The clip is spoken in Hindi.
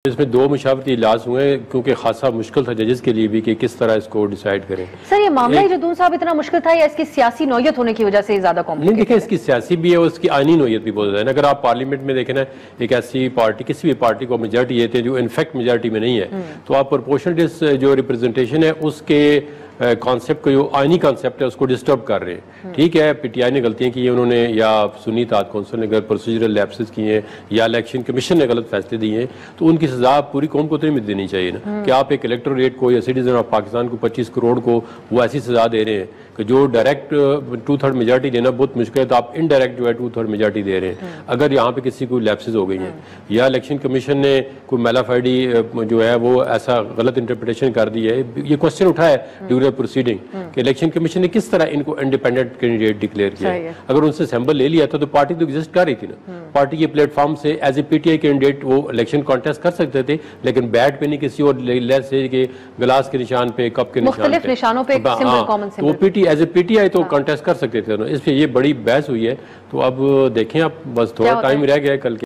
इसमें दो मुशावरती इजलास हुए क्योंकि खासा मुश्किल था जजेस के लिए भी कि किस तरह इसको डिसाइड करें। सर ये मामला जदून साहब इतना मुश्किल था या इसकी सियासी नौयत होने की वजह से ज्यादा कॉम्प्लिकेटेड? नहीं, देखिए इसकी सियासी भी है और उसकी आईनी नौयत भी बहुत ज़्यादा है। अगर आप पार्लियामेंट में देखें ना, एक ऐसी पार्टी, किसी भी पार्टी को मेजॉरिटी देते हैं जो इनफैक्ट मेजॉरिटी में नहीं है, तो आप प्रोपोर्शनल जो रिप्रेजेंटेशन है उसके कॉन्सेप्ट को, जो आईनी कॉन्सेप्ट है उसको डिस्टर्ब कर रहे हैं। ठीक है, पीटीआई ने गलतियां की हैं उन्होंने, या सुन्नी इत्तेहाद कौंसिल ने अगर प्रोसीजरल लैप्सेस किए हैं, या इलेक्शन कमीशन ने गलत फैसले दिए हैं, तो उनकी सजा पूरी कौम को तो नहीं देनी चाहिए ना कि आप एक इलेक्टोरेट को या सिटीजन ऑफ पाकिस्तान को 25 करोड़ को वो ऐसी सजा दे रहे हैं कि जो डायरेक्ट 2/3 मेजॉरिटी देना बहुत मुश्किल है, तो आप इनडायरेक्ट जो है 2/3 मेजॉरिटी दे रहे हैं। अगर यहाँ पे किसी को लैप्सेस हो गई हैं या इलेक्शन कमीशन ने कोई मेलाफाइडी जो है वो ऐसा गलत इंटरप्रिटेशन कर दी है, ये क्वेश्चन उठा है ड्यूरिंग प्रोसीडिंग कि इलेक्शन कमीशन ने किस तरह इनको इंडिपेंडेंट कैंडिडेट डिक्लेयर किया। अगर उनसे सैंपल ले लिया था तो पार्टी तो एग्जिस्ट कर रही थी ना, पार्टी के प्लेटफॉर्म से एज ए पीटीआई कैंडिडेट वो इलेक्शन कॉन्टेस्ट कर सकते थे, लेकिन बैट पे नहीं, किसी और लेट्स से गिलास के निशान पे, कप के निशानों पे, तो वो एज ए पीटीआई तो कॉन्टेस्ट कर सकते थे। इस पे ये बड़ी बहस हुई है, तो अब देखें, अब बस थोड़ा टाइम रह गया है कल के